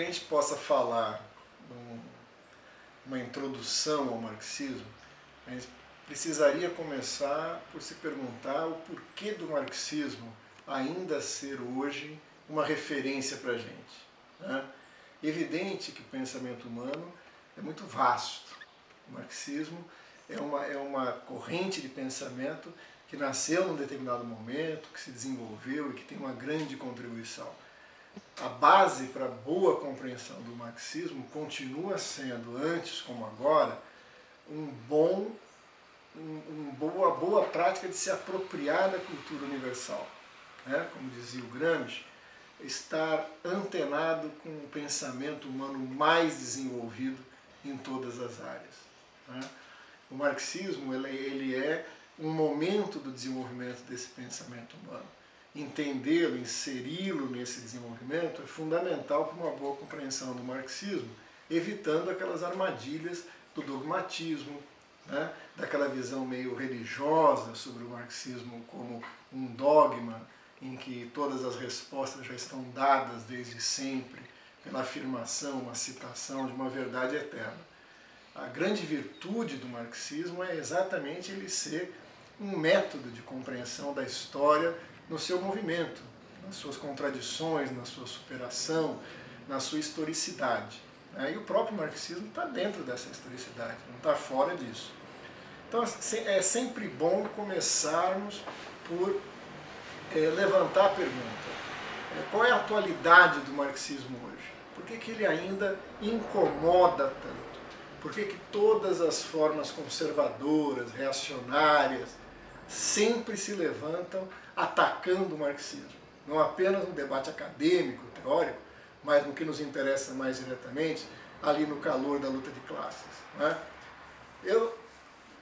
que a gente possa falar uma introdução ao marxismo, a gente precisaria começar por se perguntar o porquê do marxismo ainda ser hoje uma referência para a gente, né? É evidente que o pensamento humano é muito vasto. O marxismo é uma corrente de pensamento que nasceu num determinado momento, que se desenvolveu e que tem uma grande contribuição. A base para a boa compreensão do marxismo continua sendo, antes como agora, uma boa prática de se apropriar da cultura universal, né? Como dizia o Gramsci, estar antenado com o pensamento humano mais desenvolvido em todas as áreas, né? O marxismo ele é um momento do desenvolvimento desse pensamento humano. Entendê-lo, inseri-lo nesse desenvolvimento é fundamental para uma boa compreensão do marxismo, evitando aquelas armadilhas do dogmatismo, né? Daquela visão meio religiosa sobre o marxismo como um dogma em que todas as respostas já estão dadas desde sempre pela afirmação, uma citação de uma verdade eterna. A grande virtude do marxismo é exatamente ele ser um método de compreensão da história no seu movimento, nas suas contradições, na sua superação, na sua historicidade. E o próprio marxismo está dentro dessa historicidade, não está fora disso. Então é sempre bom começarmos por levantar a pergunta: qual é a atualidade do marxismo hoje? Por que ele ainda incomoda tanto? Por que todas as formas conservadoras, reacionárias, sempre se levantam atacando o marxismo? Não apenas no debate acadêmico, teórico, mas no que nos interessa mais diretamente, ali no calor da luta de classes, né? Eu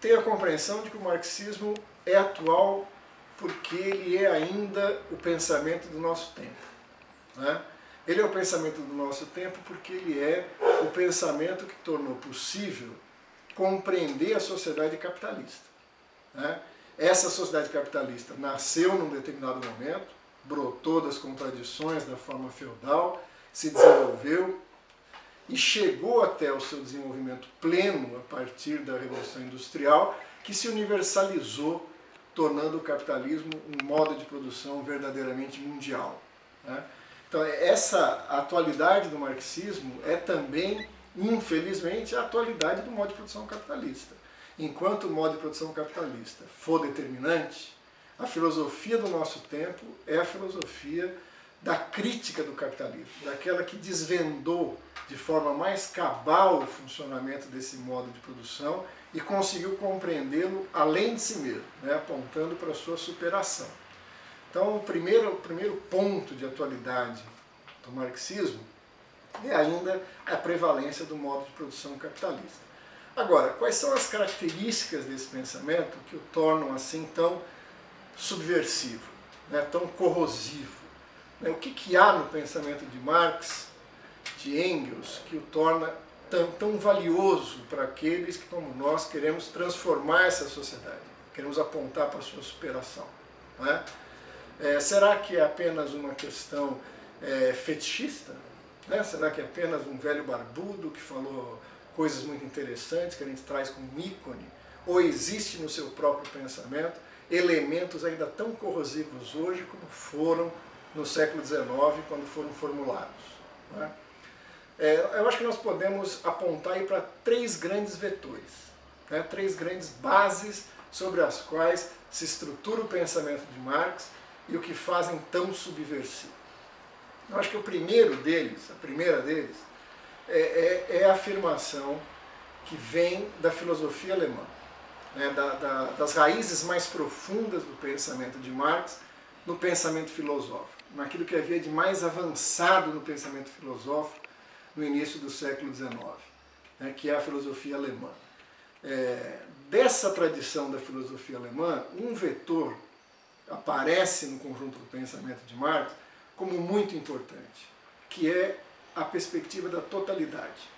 tenho a compreensão de que o marxismo é atual porque ele é ainda o pensamento do nosso tempo, né? Ele é o pensamento do nosso tempo porque ele é o pensamento que tornou possível compreender a sociedade capitalista, né? Essa sociedade capitalista nasceu num determinado momento, brotou das contradições da forma feudal, se desenvolveu e chegou até o seu desenvolvimento pleno a partir da Revolução Industrial, que se universalizou, tornando o capitalismo um modo de produção verdadeiramente mundial, né? Então essa atualidade do marxismo é também, infelizmente, a atualidade do modo de produção capitalista. Enquanto o modo de produção capitalista for determinante, a filosofia do nosso tempo é a filosofia da crítica do capitalismo, daquela que desvendou de forma mais cabal o funcionamento desse modo de produção e conseguiu compreendê-lo além de si mesmo, né, apontando para a sua superação. Então, o primeiro ponto de atualidade do marxismo é ainda a prevalência do modo de produção capitalista. Agora, quais são as características desse pensamento que o tornam assim tão subversivo, né, tão corrosivo? O que há no pensamento de Marx, de Engels, que o torna tão valioso para aqueles que, como nós, queremos transformar essa sociedade, queremos apontar para a sua superação, né? Será que é apenas uma questão fetichista? Né? Será que é apenas um velho barbudo que falou coisas muito interessantes que a gente traz como ícone? Ou existe no seu próprio pensamento elementos ainda tão corrosivos hoje como foram no século XIX, quando foram formulados, né? Eu acho que nós podemos apontar aí para três grandes vetores, né? Três grandes bases sobre as quais se estrutura o pensamento de Marx e o que fazem tão subversivo. Eu acho que a primeira deles é a afirmação que vem da filosofia alemã, né? Das raízes mais profundas do pensamento de Marx no pensamento filosófico, naquilo que havia de mais avançado no pensamento filosófico no início do século XIX, né, que é a filosofia alemã. Dessa tradição da filosofia alemã, um vetor aparece no conjunto do pensamento de Marx como muito importante, que é a perspectiva da totalidade.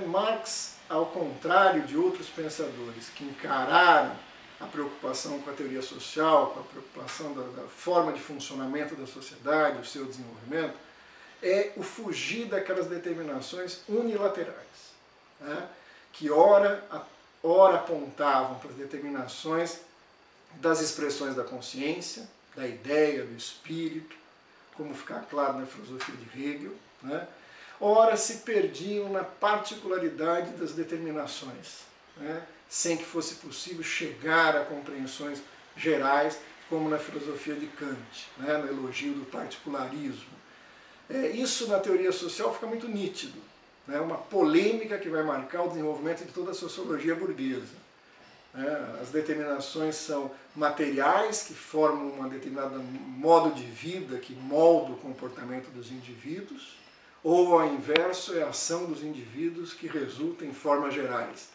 Marx, ao contrário de outros pensadores que encararam a preocupação com a teoria social, com a preocupação da forma de funcionamento da sociedade, o seu desenvolvimento, é o fugir daquelas determinações unilaterais, né? Que ora apontavam para as determinações das expressões da consciência, da ideia, do espírito, como fica claro na filosofia de Hegel, né? Ora se perdiam na particularidade das determinações, né? Sem que fosse possível chegar a compreensões gerais, como na filosofia de Kant, né? No elogio do particularismo. Isso na teoria social fica muito nítido, né? Uma polêmica que vai marcar o desenvolvimento de toda a sociologia burguesa. As determinações são materiais, que formam um determinado modo de vida que molda o comportamento dos indivíduos, ou ao inverso, é a ação dos indivíduos que resulta em formas gerais.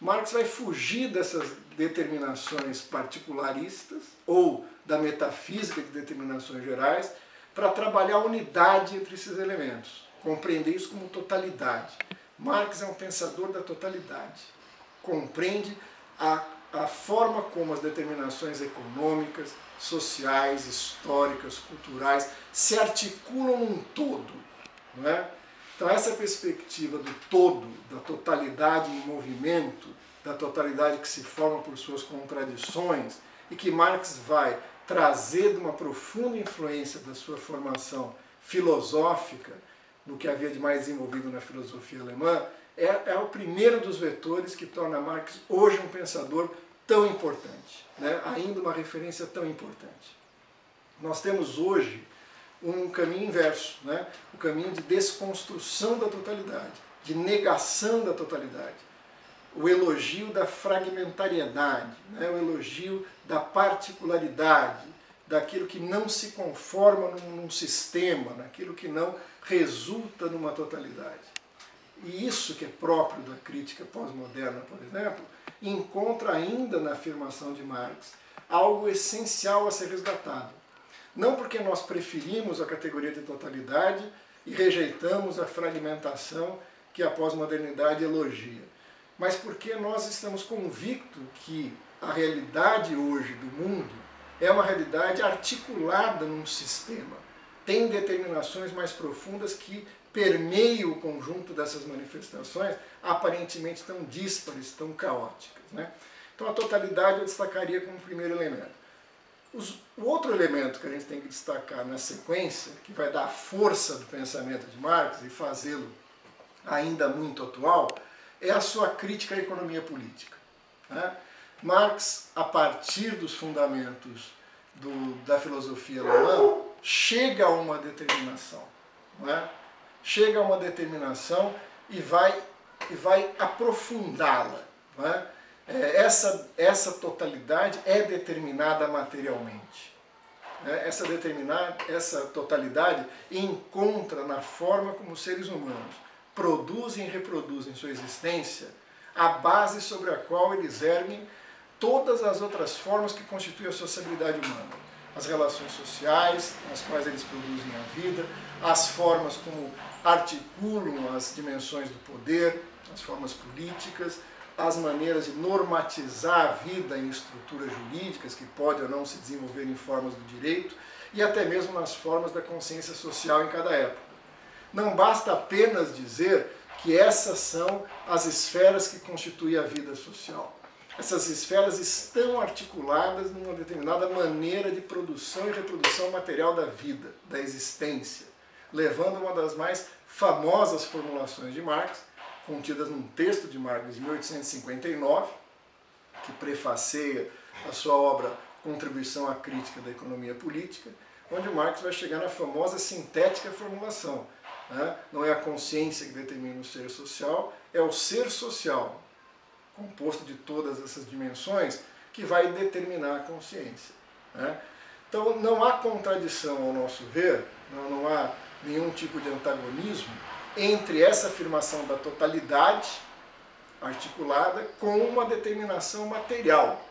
Marx vai fugir dessas determinações particularistas ou da metafísica de determinações gerais para trabalhar a unidade entre esses elementos, compreender isso como totalidade. Marx é um pensador da totalidade, compreende a forma como as determinações econômicas, sociais, históricas, culturais se articulam num todo, não é? Então essa perspectiva do todo, da totalidade em movimento, da totalidade que se forma por suas contradições e que Marx vai trazer de uma profunda influência da sua formação filosófica, no que havia de mais desenvolvido na filosofia alemã, é o primeiro dos vetores que torna Marx hoje um pensador tão importante, né? Ainda uma referência tão importante. Nós temos hoje um caminho inverso, né? O caminho de desconstrução da totalidade, de negação da totalidade, o elogio da fragmentariedade, né? O elogio da particularidade, daquilo que não se conforma num sistema, naquilo que não resulta numa totalidade. E isso que é próprio da crítica pós-moderna, por exemplo, encontra ainda na afirmação de Marx algo essencial a ser resgatado. Não porque nós preferimos a categoria de totalidade e rejeitamos a fragmentação que a pós-modernidade elogia, mas porque nós estamos convictos que a realidade hoje do mundo é uma realidade articulada num sistema, tem determinações mais profundas que permeiam o conjunto dessas manifestações aparentemente tão díspares, tão caóticas, né? Então a totalidade eu destacaria como primeiro elemento. O outro elemento que a gente tem que destacar na sequência, que vai dar a força do pensamento de Marx e fazê-lo ainda muito atual, é a sua crítica à economia política, né? Marx, a partir dos fundamentos da filosofia alemã, chega a uma determinação, não é? Chega a uma determinação e vai aprofundá-la, não é? Essa totalidade é determinada materialmente. Essa totalidade encontra na forma como os seres humanos produzem e reproduzem sua existência a base sobre a qual eles erguem todas as outras formas que constituem a sociabilidade humana. As relações sociais, nas quais eles produzem a vida, as formas como articulam as dimensões do poder, as formas políticas, as maneiras de normatizar a vida em estruturas jurídicas que podem ou não se desenvolver em formas do direito e até mesmo nas formas da consciência social em cada época. Não basta apenas dizer que essas são as esferas que constituem a vida social. Essas esferas estão articuladas numa determinada maneira de produção e reprodução material da vida, da existência, levando a uma das mais famosas formulações de Marx, contidas num texto de Marx de 1859, que prefaceia a sua obra Contribuição à Crítica da Economia Política, onde Marx vai chegar na famosa sintética formulação, né? Não é a consciência que determina o ser social, é o ser social, composto de todas essas dimensões, que vai determinar a consciência, né? Então não há contradição, ao nosso ver, não há nenhum tipo de antagonismo entre essa afirmação da totalidade articulada com uma determinação material.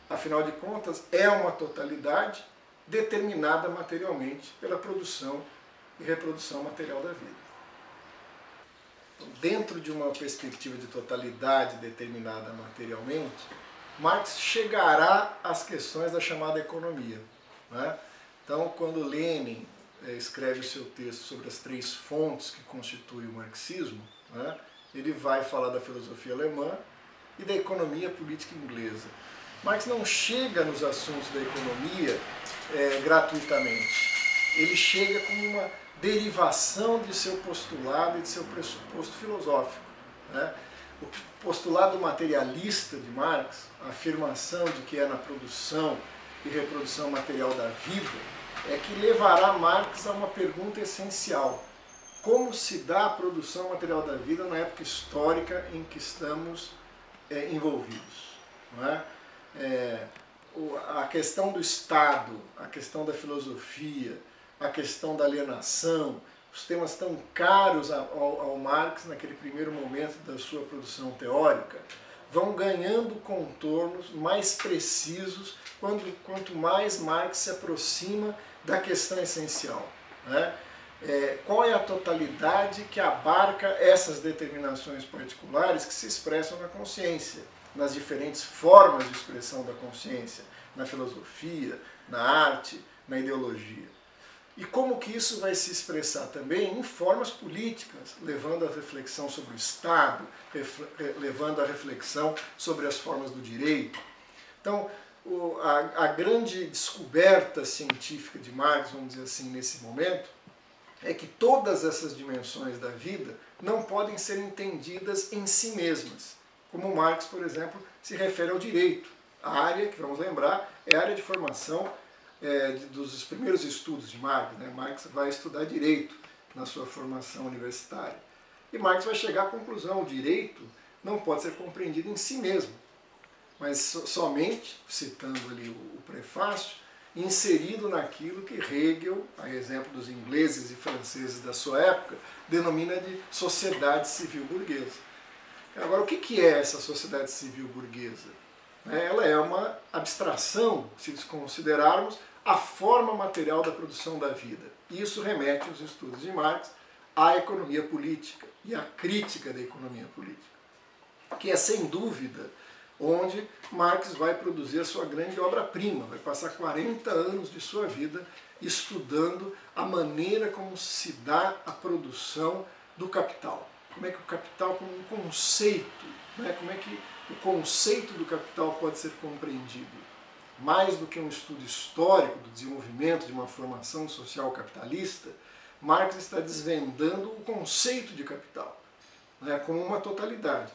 Afinal de contas, é uma totalidade determinada materialmente pela produção e reprodução material da vida. Dentro de uma perspectiva de totalidade determinada materialmente, Marx chegará às questões da chamada economia, né? Então, quando Lenin escreve o seu texto sobre as 3 fontes que constituem o marxismo, né, ele vai falar da filosofia alemã e da economia política inglesa. Marx não chega nos assuntos da economia gratuitamente. Ele chega como uma derivação de seu postulado e de seu pressuposto filosófico, né? O postulado materialista de Marx, a afirmação de que é na produção e reprodução material da vida, é que levará Marx a uma pergunta essencial: como se dá a produção material da vida na época histórica em que estamos envolvidos? Não é? A questão do Estado, a questão da filosofia, a questão da alienação, os temas tão caros ao Marx naquele primeiro momento da sua produção teórica, vão ganhando contornos mais precisos quanto mais Marx se aproxima da questão essencial, né? Qual é a totalidade que abarca essas determinações particulares que se expressam na consciência, nas diferentes formas de expressão da consciência, na filosofia, na arte, na ideologia. E como que isso vai se expressar também em formas políticas, levando a reflexão sobre o Estado, levando a reflexão sobre as formas do direito. Então, a grande descoberta científica de Marx, vamos dizer assim, nesse momento, é que todas essas dimensões da vida não podem ser entendidas em si mesmas. Como Marx, por exemplo, se refere ao direito. A área, que vamos lembrar, é a área de formação dos primeiros estudos de Marx, né? Marx vai estudar direito na sua formação universitária. E Marx vai chegar à conclusão: o direito não pode ser compreendido em si mesmo, mas somente, citando ali o prefácio, inserido naquilo que Hegel, a exemplo dos ingleses e franceses da sua época, denomina de sociedade civil burguesa. Agora, o que é essa sociedade civil burguesa? Ela é uma abstração, se considerarmos a forma material da produção da vida. Isso remete aos estudos de Marx à economia política e à crítica da economia política, que é, sem dúvida, onde Marx vai produzir a sua grande obra-prima, vai passar 40 anos de sua vida estudando a maneira como se dá a produção do capital. Como é que o capital, como um conceito, como é que o conceito do capital pode ser compreendido. Mais do que um estudo histórico do desenvolvimento de uma formação social capitalista, Marx está desvendando o conceito de capital, como uma totalidade.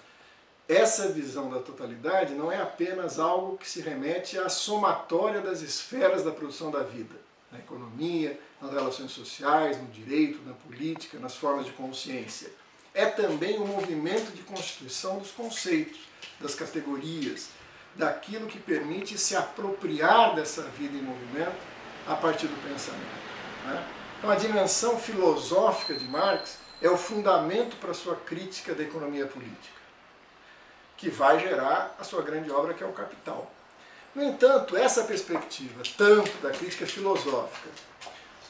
Essa visão da totalidade não é apenas algo que se remete à somatória das esferas da produção da vida, na economia, nas relações sociais, no direito, na política, nas formas de consciência. É também um movimento de constituição dos conceitos, das categorias, daquilo que permite se apropriar dessa vida em movimento a partir do pensamento. Então a dimensão filosófica de Marx é o fundamento para a sua crítica da economia política, que vai gerar a sua grande obra, que é o Capital. No entanto, essa perspectiva, tanto da crítica filosófica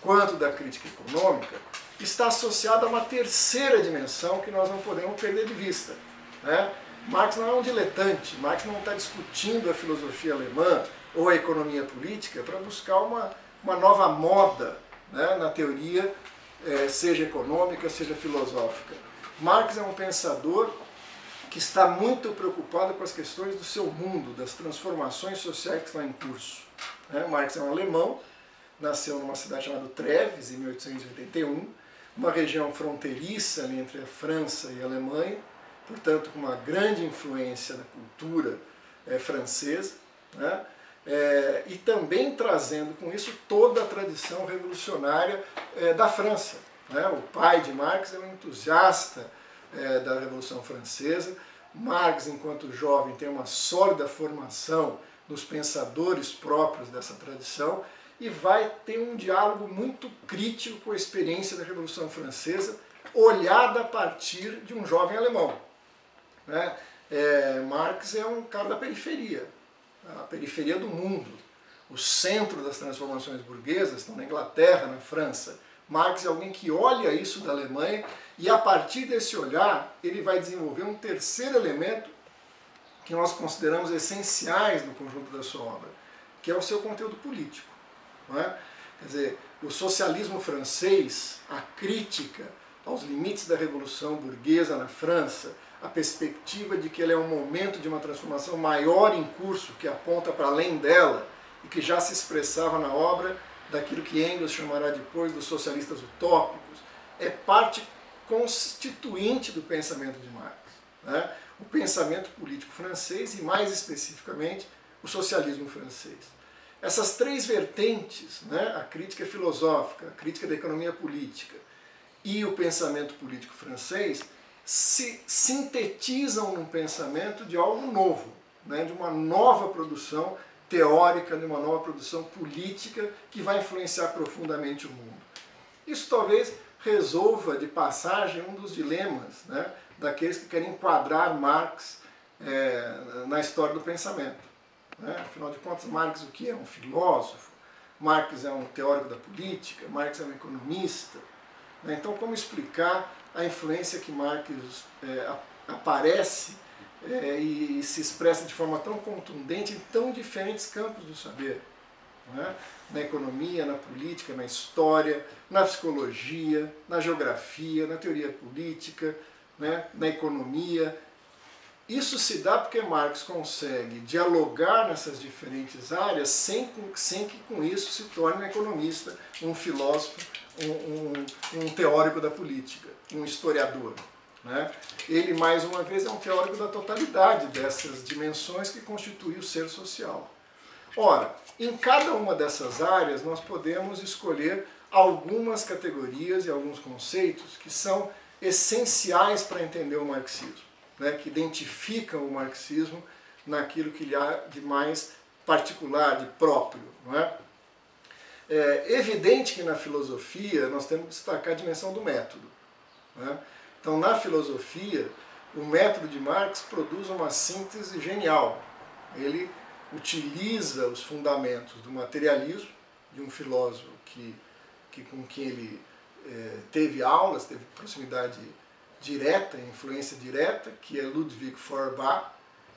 quanto da crítica econômica, está associada a uma terceira dimensão que nós não podemos perder de vista. Marx não é um diletante, Marx não está discutindo a filosofia alemã ou a economia política para buscar uma nova moda, na teoria, seja econômica, seja filosófica. Marx é um pensador que está muito preocupado com as questões do seu mundo, das transformações sociais que estão em curso. Marx é um alemão, nasceu numa cidade chamada Treves, em 1881, uma região fronteiriça ali entre a França e a Alemanha, portanto com uma grande influência da cultura francesa, e também trazendo com isso toda a tradição revolucionária da França. O pai de Marx é um entusiasta da Revolução Francesa. Marx, enquanto jovem, tem uma sólida formação nos pensadores próprios dessa tradição e vai ter um diálogo muito crítico com a experiência da Revolução Francesa, olhada a partir de um jovem alemão. Marx é um cara da periferia, a periferia do mundo. O centro das transformações burguesas estão na Inglaterra, na França. Marx é alguém que olha isso da Alemanha e, a partir desse olhar, ele vai desenvolver um terceiro elemento que nós consideramos essenciais no conjunto da sua obra, que é o seu conteúdo político. Quer dizer, o socialismo francês, a crítica aos limites da Revolução Burguesa na França, a perspectiva de que ele é um momento de uma transformação maior em curso, que aponta para além dela, e que já se expressava na obra daquilo que Engels chamará depois dos socialistas utópicos, é parte constituinte do pensamento de Marx, né? O pensamento político francês e, mais especificamente, o socialismo francês. Essas três vertentes, né, a crítica filosófica, a crítica da economia política e o pensamento político francês, se sintetizam num pensamento de algo novo, né, de uma nova produção teórica, de uma nova produção política que vai influenciar profundamente o mundo. Isso talvez resolva de passagem um dos dilemas, né, daqueles que querem enquadrar Marx na história do pensamento. Né? Afinal de contas, Marx o que é? Um filósofo, Marx é um teórico da política, Marx é um economista. Né? Então, como explicar a influência que Marx aparece e se expressa de forma tão contundente em tão diferentes campos do saber? Né? Na economia, na política, na história, na psicologia, na geografia, na teoria política, né? Na economia. Isso se dá porque Marx consegue dialogar nessas diferentes áreas sem que com isso se torne um economista, um filósofo, um teórico da política, um historiador. Né? Ele, mais uma vez, é um teórico da totalidade dessas dimensões que constituem o ser social. Ora, em cada uma dessas áreas nós podemos escolher algumas categorias e alguns conceitos que são essenciais para entender o marxismo, né, que identificam o marxismo naquilo que lhe há de mais particular, de próprio. Não é? É evidente que na filosofia nós temos que destacar a dimensão do método. Né? Então, na filosofia, o método de Marx produz uma síntese genial. Ele utiliza os fundamentos do materialismo, de um filósofo com quem ele teve aulas, teve proximidade direta, influência direta, que é Ludwig Feuerbach,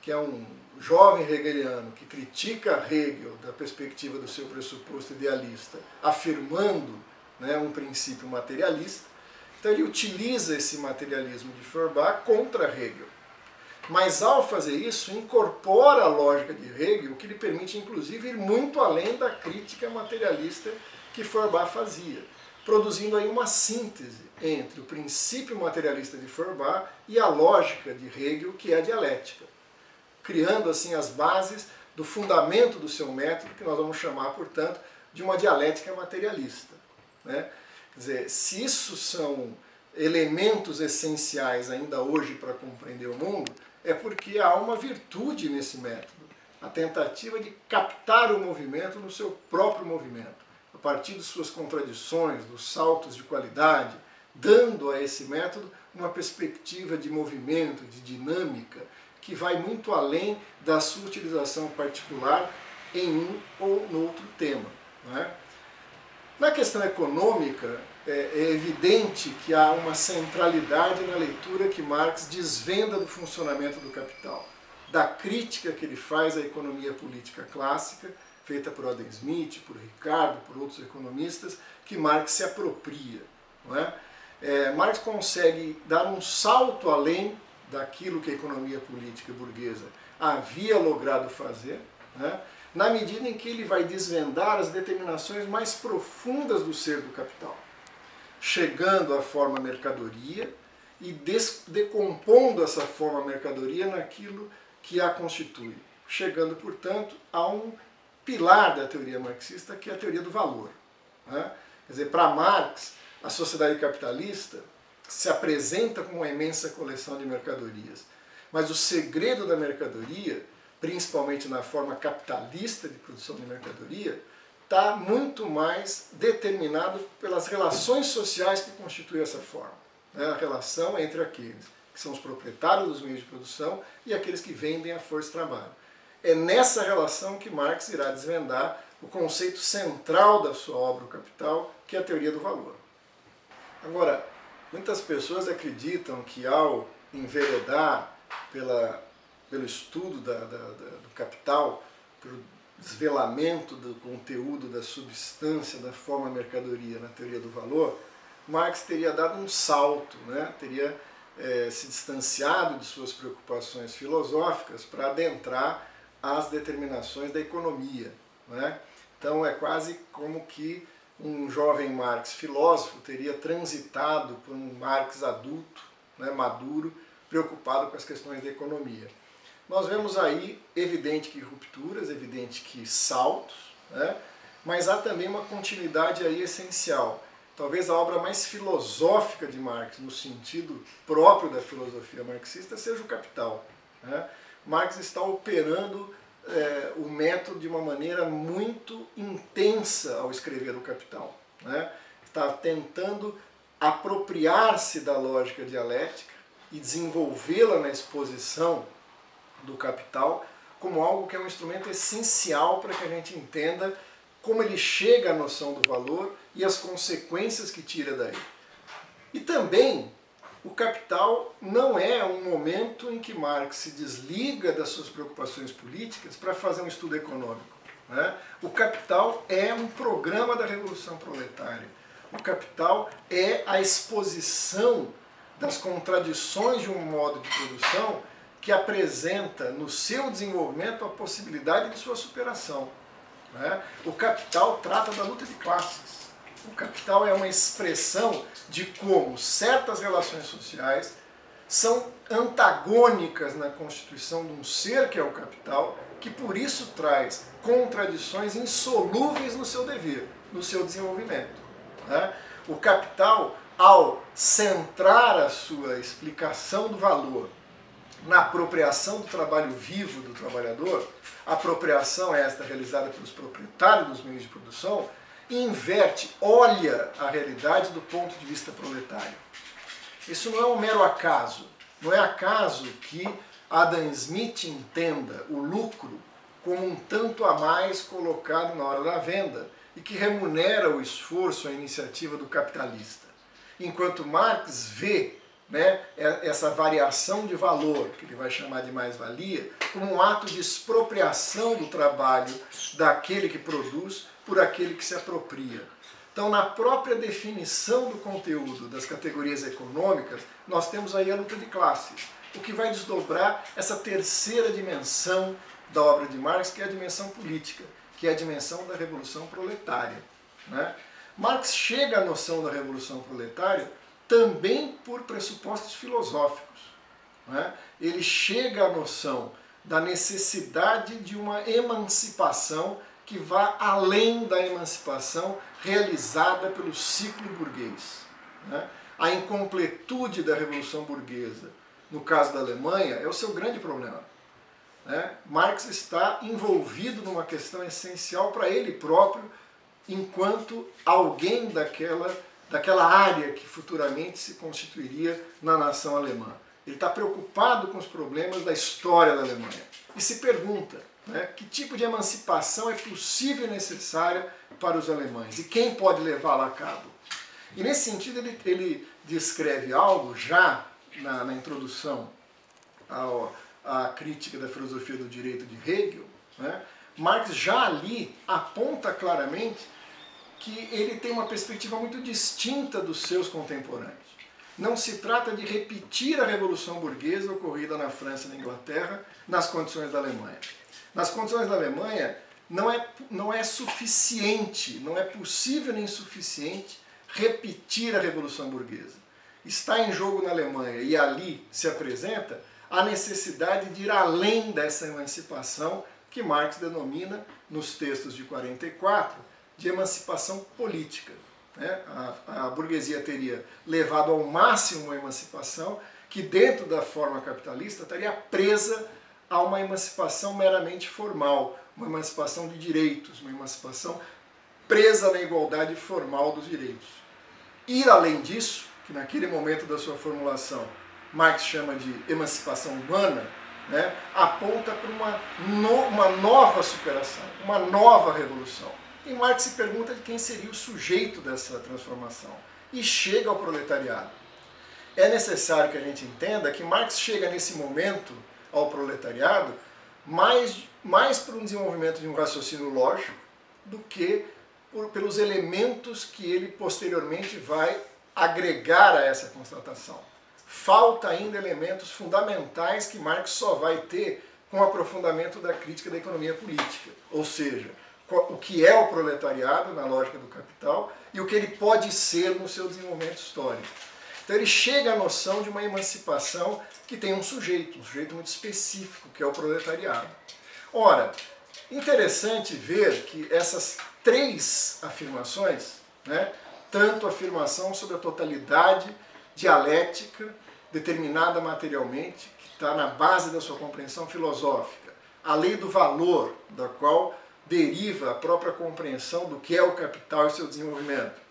que é um jovem hegeliano que critica Hegel da perspectiva do seu pressuposto idealista, afirmando, né, um princípio materialista. Então ele utiliza esse materialismo de Feuerbach contra Hegel. Mas ao fazer isso, incorpora a lógica de Hegel, que lhe permite inclusive ir muito além da crítica materialista que Feuerbach fazia, produzindo aí uma síntese entre o princípio materialista de Feuerbach e a lógica de Hegel, que é a dialética, criando assim as bases do fundamento do seu método, que nós vamos chamar, portanto, de uma dialética materialista. Né? Quer dizer, se isso são elementos essenciais ainda hoje para compreender o mundo, é porque há uma virtude nesse método, a tentativa de captar o movimento no seu próprio movimento, a partir de suas contradições, dos saltos de qualidade, dando a esse método uma perspectiva de movimento, de dinâmica, que vai muito além da sua utilização particular em um ou no outro tema. Não é? Na questão econômica, é evidente que há uma centralidade na leitura que Marx desvenda do funcionamento do capital, da crítica que ele faz à economia política clássica, feita por Adam Smith, por Ricardo, por outros economistas, que Marx se apropria. Não é? Marx consegue dar um salto além daquilo que a economia política burguesa havia logrado fazer, né? Na medida em que ele vai desvendar as determinações mais profundas do ser do capital, chegando à forma mercadoria e decompondo essa forma mercadoria naquilo que a constitui, chegando, portanto, a um pilar da teoria marxista, que é a teoria do valor. Né? Quer dizer, para Marx, a sociedade capitalista se apresenta como uma imensa coleção de mercadorias, mas o segredo da mercadoria, principalmente na forma capitalista de produção de mercadoria, está muito mais determinado pelas relações sociais que constituem essa forma. Né? A relação entre aqueles que são os proprietários dos meios de produção e aqueles que vendem a força de trabalho. É nessa relação que Marx irá desvendar o conceito central da sua obra, O Capital, que é a teoria do valor. Agora, muitas pessoas acreditam que ao enveredar pelo estudo do Capital, desvelamento do conteúdo, da substância, da forma mercadoria na teoria do valor, Marx teria dado um salto, né? Teria se distanciado de suas preocupações filosóficas para adentrar as determinações da economia, né? Então é quase como que um jovem Marx filósofo teria transitado por um Marx adulto, né, maduro, preocupado com as questões da economia. Nós vemos aí, evidente que rupturas, evidente que saltos, né, mas há também uma continuidade aí essencial. Talvez a obra mais filosófica de Marx, no sentido próprio da filosofia marxista, seja o Capital, né? Marx está operando o método de uma maneira muito intensa ao escrever o Capital, né? Está tentando apropriar-se da lógica dialética e desenvolvê-la na exposição do Capital como algo que é um instrumento essencial para que a gente entenda como ele chega à noção do valor e as consequências que tira daí. E também o Capital não é um momento em que Marx se desliga das suas preocupações políticas para fazer um estudo econômico, né? O Capital é um programa da Revolução Proletária. O Capital é a exposição das contradições de um modo de produção que apresenta no seu desenvolvimento a possibilidade de sua superação, né? O Capital trata da luta de classes. O Capital é uma expressão de como certas relações sociais são antagônicas na constituição de um ser que é o capital, que por isso traz contradições insolúveis no seu dever, no seu desenvolvimento, né? O Capital, ao centrar a sua explicação do valor na apropriação do trabalho vivo do trabalhador, apropriação esta realizada pelos proprietários dos meios de produção, inverte, olha a realidade do ponto de vista proletário. Isso não é um mero acaso. Não é acaso que Adam Smith entenda o lucro como um tanto a mais colocado na hora da venda e que remunera o esforço, a iniciativa do capitalista. Enquanto Marx vê, né, essa variação de valor, que ele vai chamar de mais-valia, como um ato de expropriação do trabalho daquele que produz por aquele que se apropria. Então, na própria definição do conteúdo das categorias econômicas, nós temos aí a luta de classes, o que vai desdobrar essa terceira dimensão da obra de Marx, que é a dimensão política, que é a dimensão da Revolução Proletária, né? Marx chega à noção da Revolução Proletária também por pressupostos filosóficos, né? Ele chega à noção da necessidade de uma emancipação que vá além da emancipação realizada pelo ciclo burguês, né? A incompletude da Revolução Burguesa, no caso da Alemanha, é o seu grande problema, né? Marx está envolvido numa questão essencial para ele próprio, enquanto alguém daquela área que futuramente se constituiria na nação alemã. Ele está preocupado com os problemas da história da Alemanha e se pergunta, né, que tipo de emancipação é possível e necessária para os alemães e quem pode levá-la a cabo. E nesse sentido ele descreve algo já na introdução à crítica da filosofia do direito de Hegel, né? Marx já ali aponta claramente que ele tem uma perspectiva muito distinta dos seus contemporâneos. Não se trata de repetir a Revolução Burguesa ocorrida na França e na Inglaterra nas condições da Alemanha. Nas condições da Alemanha não é suficiente, não é possível nem suficiente repetir a Revolução Burguesa. Está em jogo na Alemanha e ali se apresenta a necessidade de ir além dessa emancipação que Marx denomina, nos textos de 44, de emancipação política, né? A burguesia teria levado ao máximo a emancipação que dentro da forma capitalista estaria presa a uma emancipação meramente formal, uma emancipação de direitos, uma emancipação presa na igualdade formal dos direitos. Ir além disso, que naquele momento da sua formulação Marx chama de emancipação humana, né, aponta para uma nova superação, uma nova revolução. E Marx se pergunta de quem seria o sujeito dessa transformação e chega ao proletariado. É necessário que a gente entenda que Marx chega nesse momento ao proletariado mais para um desenvolvimento de um raciocínio lógico do que pelos elementos que ele posteriormente vai agregar a essa constatação. Falta ainda elementos fundamentais que Marx só vai ter com o aprofundamento da crítica da economia política, ou seja, o que é o proletariado na lógica do capital e o que ele pode ser no seu desenvolvimento histórico. Então ele chega à noção de uma emancipação que tem um sujeito muito específico, que é o proletariado. Ora, interessante ver que essas três afirmações, né, tanto a afirmação sobre a totalidade dialética, determinada materialmente, que está na base da sua compreensão filosófica, a lei do valor, da qual deriva a própria compreensão do que é o capital e seu desenvolvimento,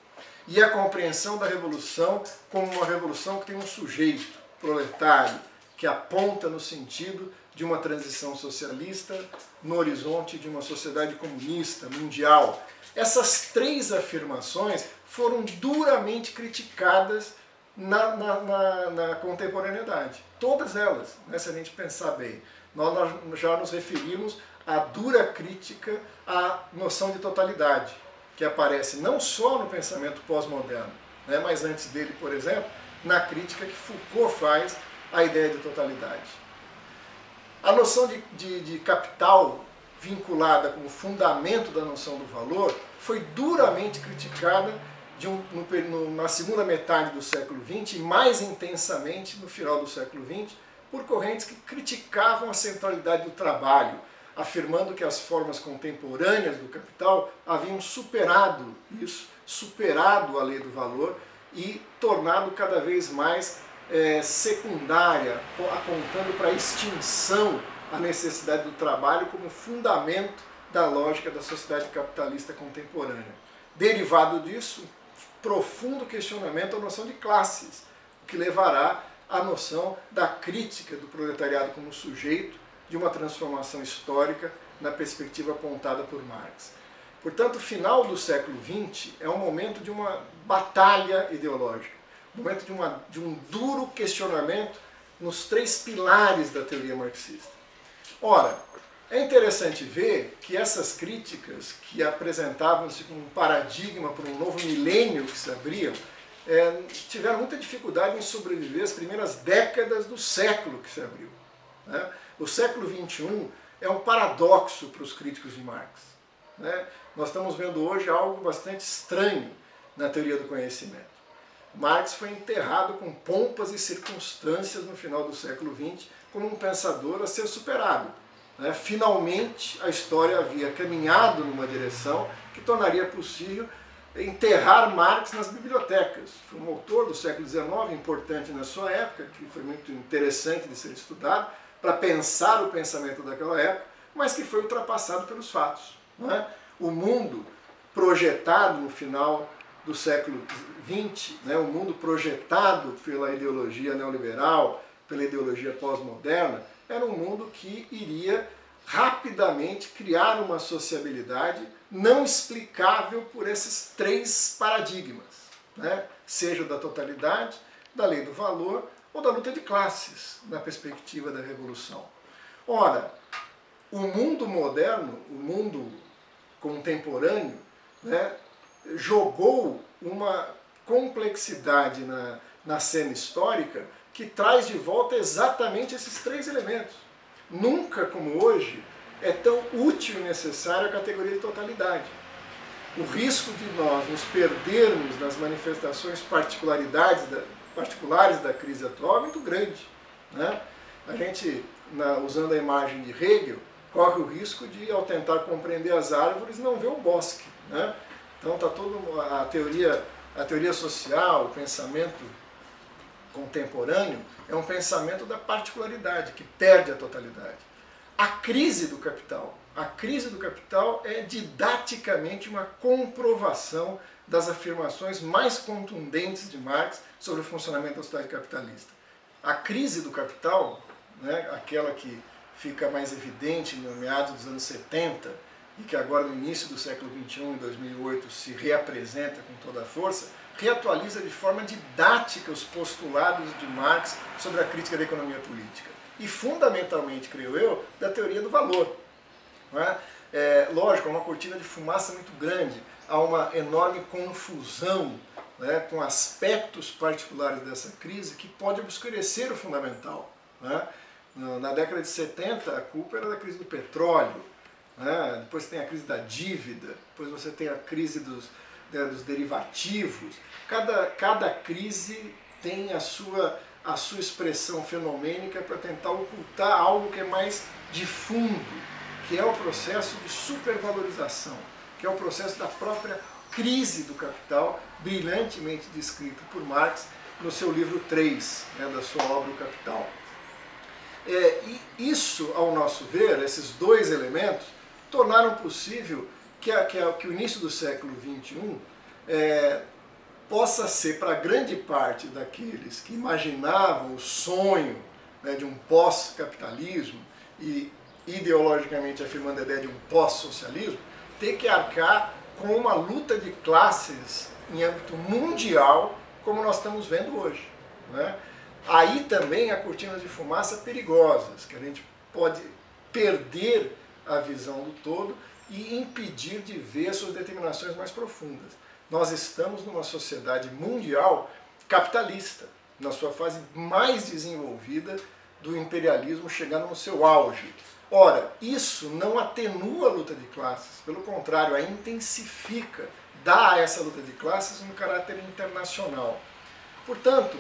e a compreensão da revolução como uma revolução que tem um sujeito proletário, que aponta no sentido de uma transição socialista no horizonte de uma sociedade comunista, mundial. Essas três afirmações foram duramente criticadas na contemporaneidade. Todas elas, né, se a gente pensar bem. Nós já nos referimos à dura crítica à noção de totalidade, que aparece não só no pensamento pós-moderno, né, mas antes dele, por exemplo, na crítica que Foucault faz à ideia de totalidade. A noção de capital vinculada como fundamento da noção do valor foi duramente criticada na segunda metade do século XX e mais intensamente no final do século XX por correntes que criticavam a centralidade do trabalho, afirmando que as formas contemporâneas do capital haviam superado isso, superado a lei do valor e tornado cada vez mais secundária, apontando para a extinção a necessidade do trabalho como fundamento da lógica da sociedade capitalista contemporânea. Derivado disso, profundo questionamento à noção de classes, o que levará à noção da crítica do proletariado como sujeito de uma transformação histórica na perspectiva apontada por Marx. Portanto, o final do século XX é um momento de uma batalha ideológica, um momento de um duro questionamento nos três pilares da teoria marxista. Ora, é interessante ver que essas críticas, que apresentavam-se como um paradigma para um novo milênio que se abriam, tiveram muita dificuldade em sobreviver as primeiras décadas do século que se abriu, né? O século XXI é um paradoxo para os críticos de Marx, né? Nós estamos vendo hoje algo bastante estranho na teoria do conhecimento. Marx foi enterrado com pompas e circunstâncias no final do século XX como um pensador a ser superado. Finalmente, a história havia caminhado numa direção que tornaria possível enterrar Marx nas bibliotecas. Foi um autor do século XIX, importante na sua época, que foi muito interessante de ser estudado, para pensar o pensamento daquela época, mas que foi ultrapassado pelos fatos. Não é? O mundo projetado no final do século XX, né, o mundo projetado pela ideologia neoliberal, pela ideologia pós-moderna, era um mundo que iria rapidamente criar uma sociabilidade não explicável por esses três paradigmas, né? Seja da totalidade, da lei do valor ou da luta de classes, na perspectiva da revolução. Ora, o mundo moderno, o mundo contemporâneo, né, jogou uma complexidade na cena histórica que traz de volta exatamente esses três elementos. Nunca como hoje é tão útil e necessária a categoria de totalidade. O risco de nós nos perdermos nas manifestações particulares da crise atual é muito grande, né? A gente, usando a imagem de Hegel, corre o risco de, ao tentar compreender as árvores, não ver o bosque, né? Então está toda a teoria social, o pensamento contemporâneo, é um pensamento da particularidade, que perde a totalidade. A crise do capital é didaticamente uma comprovação das afirmações mais contundentes de Marx sobre o funcionamento da sociedade capitalista. A crise do capital, né, aquela que fica mais evidente no meados dos anos 70 e que agora no início do século XXI, em 2008, se reapresenta com toda a força, reatualiza de forma didática os postulados de Marx sobre a crítica da economia política. e fundamentalmente, creio eu, da teoria do valor. Não é? Lógico, é uma cortina de fumaça muito grande, há uma enorme confusão, né, com aspectos particulares dessa crise que pode obscurecer o fundamental. Né? Na década de 70, a culpa era da crise do petróleo, né? Depois tem a crise da dívida, depois você tem a crise dos derivativos. Cada crise tem a sua expressão fenomênica para tentar ocultar algo que é mais de fundo, que é o processo de supervalorização, que é o processo da própria crise do capital, brilhantemente descrito por Marx no seu livro 3, né, da sua obra O Capital. E isso, ao nosso ver, esses dois elementos, tornaram possível que o início do século XXI possa ser, para grande parte daqueles que imaginavam o sonho, né, de um pós-capitalismo e ideologicamente afirmando a ideia de um pós-socialismo, ter que arcar com uma luta de classes em âmbito mundial, como nós estamos vendo hoje. Né? Aí também há cortinas de fumaça perigosas, que a gente pode perder a visão do todo e impedir de ver suas determinações mais profundas. Nós estamos numa sociedade mundial capitalista, na sua fase mais desenvolvida do imperialismo chegando no seu auge. Ora, isso não atenua a luta de classes, pelo contrário, a intensifica, dá a essa luta de classes um caráter internacional. Portanto,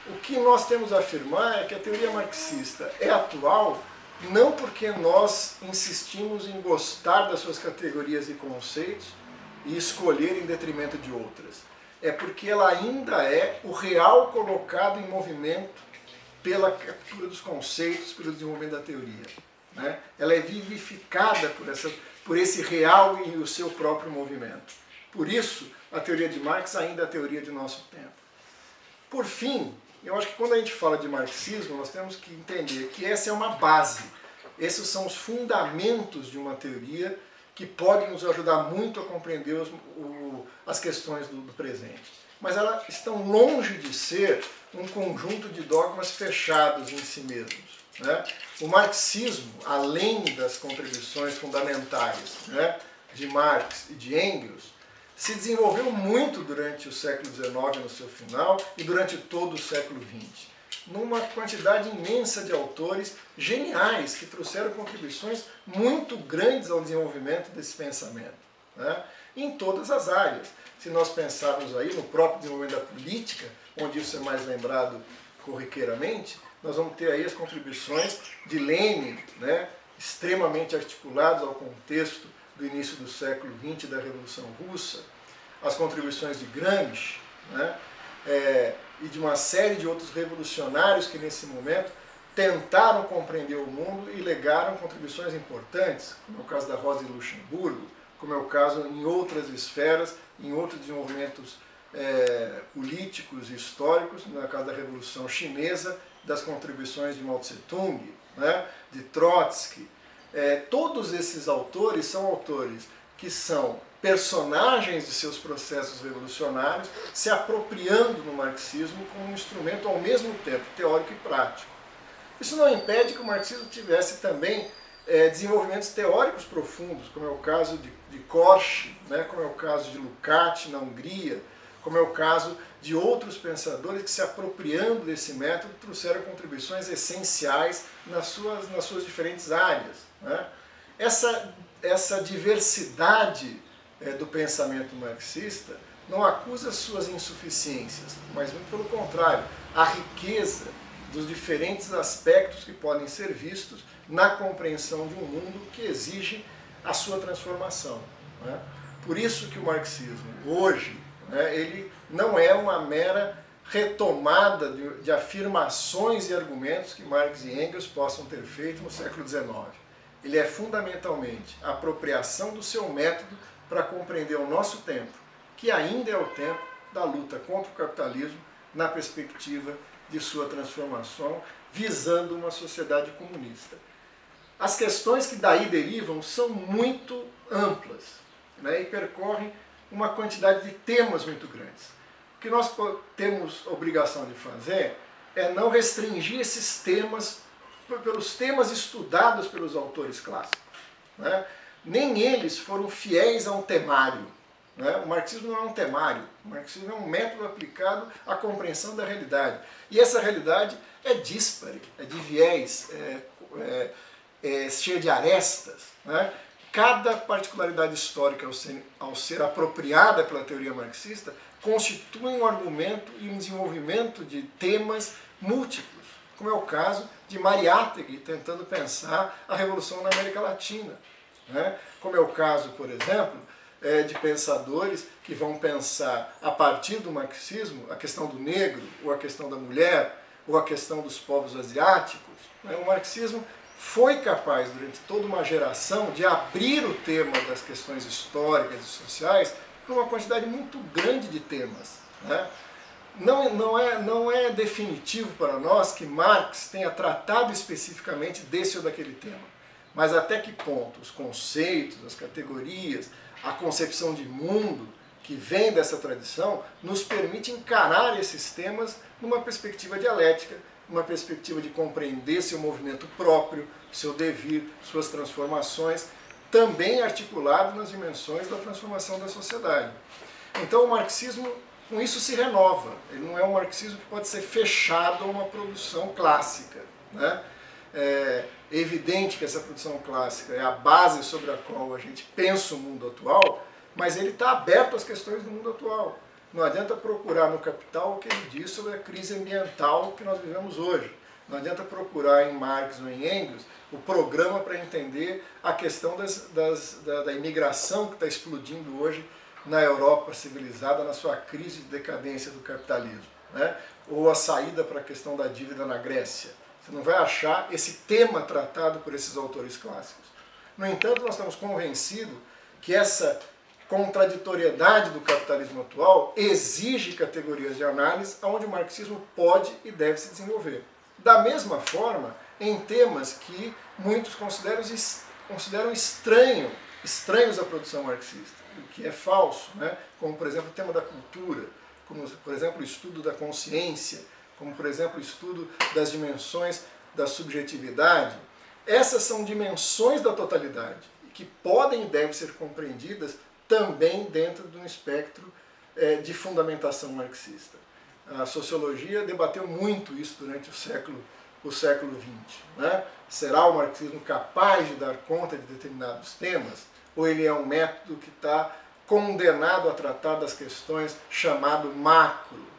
o que nós temos a afirmar é que a teoria marxista é atual não porque nós insistimos em gostar das suas categorias e conceitos e escolher em detrimento de outras. É porque ela ainda é o real colocado em movimento pela captura dos conceitos, pelo desenvolvimento da teoria. Né? Ela é vivificada por esse real e o seu próprio movimento. Por isso, a teoria de Marx ainda é a teoria de nosso tempo. Por fim, eu acho que quando a gente fala de marxismo, nós temos que entender que essa é uma base. Esses são os fundamentos de uma teoria que podem nos ajudar muito a compreender as questões do presente. Mas elas estão longe de ser um conjunto de dogmas fechados em si mesmos. Né? O marxismo, além das contribuições fundamentais, né, de Marx e de Engels, se desenvolveu muito durante o século XIX no seu final e durante todo o século XX, numa quantidade imensa de autores geniais que trouxeram contribuições muito grandes ao desenvolvimento desse pensamento, né, em todas as áreas. Se nós pensarmos aí no próprio desenvolvimento da política, onde isso é mais lembrado corriqueiramente, nós vamos ter aí as contribuições de Lenin, né, extremamente articuladas ao contexto do início do século XX da Revolução Russa, as contribuições de Gramsci, né, e de uma série de outros revolucionários que nesse momento tentaram compreender o mundo e legaram contribuições importantes, como é o caso da Rosa Luxemburgo, como é o caso em outras esferas, em outros desenvolvimentos políticos e históricos, no caso da Revolução Chinesa, das contribuições de Mao Tse-tung, né, de Trotsky. Todos esses autores são autores que são personagens de seus processos revolucionários, se apropriando do marxismo como um instrumento ao mesmo tempo teórico e prático. Isso não impede que o marxismo tivesse também desenvolvimentos teóricos profundos, como é o caso de Korsch, né, como é o caso de Lukács na Hungria, como é o caso de outros pensadores que, se apropriando desse método, trouxeram contribuições essenciais nas suas diferentes áreas. Né? Essa diversidade do pensamento marxista não acusa suas insuficiências, mas muito pelo contrário, a riqueza dos diferentes aspectos que podem ser vistos na compreensão de um mundo que exige a sua transformação. Né? Por isso que o marxismo, hoje, ele não é uma mera retomada de afirmações e argumentos que Marx e Engels possam ter feito no século XIX. Ele é fundamentalmente a apropriação do seu método para compreender o nosso tempo, que ainda é o tempo da luta contra o capitalismo na perspectiva de sua transformação, visando uma sociedade comunista. As questões que daí derivam são muito amplas, né, e percorrem uma quantidade de temas muito grandes. O que nós temos obrigação de fazer é não restringir esses temas pelos temas estudados pelos autores clássicos, né? Nem eles foram fiéis a um temário. O marxismo não é um temário, o marxismo é um método aplicado à compreensão da realidade. E essa realidade é díspare, é de viés, é cheia de arestas. Cada particularidade histórica, ao ser apropriada pela teoria marxista, constitui um argumento e um desenvolvimento de temas múltiplos, como é o caso de Mariátegui tentando pensar a Revolução na América Latina. Como é o caso, por exemplo, de pensadores que vão pensar a partir do marxismo a questão do negro, ou a questão da mulher, ou a questão dos povos asiáticos. O marxismo foi capaz, durante toda uma geração, de abrir o tema das questões históricas e sociais para uma quantidade muito grande de temas. Não é definitivo para nós que Marx tenha tratado especificamente desse ou daquele tema. Mas até que ponto os conceitos, as categorias, a concepção de mundo que vem dessa tradição nos permite encarar esses temas numa perspectiva dialética, numa perspectiva de compreender seu movimento próprio, seu devir, suas transformações, também articulado nas dimensões da transformação da sociedade. Então o marxismo, com isso, se renova. Ele não é um marxismo que pode ser fechado a uma produção clássica. É evidente que essa produção clássica é a base sobre a qual a gente pensa o mundo atual, mas ele está aberto às questões do mundo atual. Não adianta procurar no Capital o que ele diz sobre a crise ambiental que nós vivemos hoje. Não adianta procurar em Marx ou em Engels o programa para entender a questão da imigração que está explodindo hoje na Europa civilizada, na sua crise de decadência do capitalismo. Ou a saída para a questão da dívida na Grécia. Você não vai achar esse tema tratado por esses autores clássicos. No entanto, nós estamos convencidos que essa contraditoriedade do capitalismo atual exige categorias de análise onde o marxismo pode e deve se desenvolver. Da mesma forma, em temas que muitos consideram estranhos à produção marxista, o que é falso, como, por exemplo, o tema da cultura, como, por exemplo, o estudo da consciência, como, por exemplo, o estudo das dimensões da subjetividade. Essas são dimensões da totalidade, que podem e devem ser compreendidas também dentro de um espectro de fundamentação marxista. A sociologia debateu muito isso durante o século XX. Será o marxismo capaz de dar conta de determinados temas? Ou ele é um método que está condenado a tratar das questões chamado macro,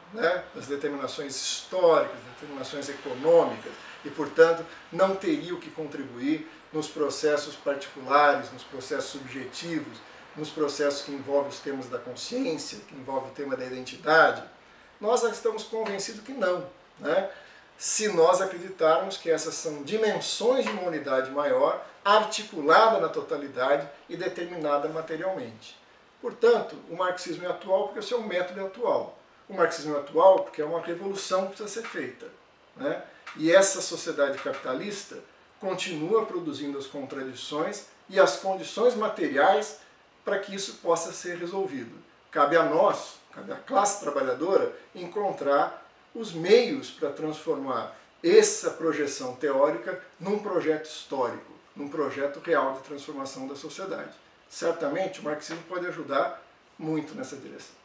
das determinações históricas, determinações econômicas, e, portanto, não teria o que contribuir nos processos particulares, nos processos subjetivos, nos processos que envolvem os temas da consciência, que envolvem o tema da identidade? Nós estamos convencidos que não. Se nós acreditarmos que essas são dimensões de uma unidade maior, articulada na totalidade e determinada materialmente. Portanto, o marxismo é atual porque o seu método é atual. O marxismo é atual porque é uma revolução que precisa ser feita. E essa sociedade capitalista continua produzindo as contradições e as condições materiais para que isso possa ser resolvido. Cabe a nós, cabe à classe trabalhadora, encontrar os meios para transformar essa projeção teórica num projeto histórico, num projeto real de transformação da sociedade. Certamente o marxismo pode ajudar muito nessa direção.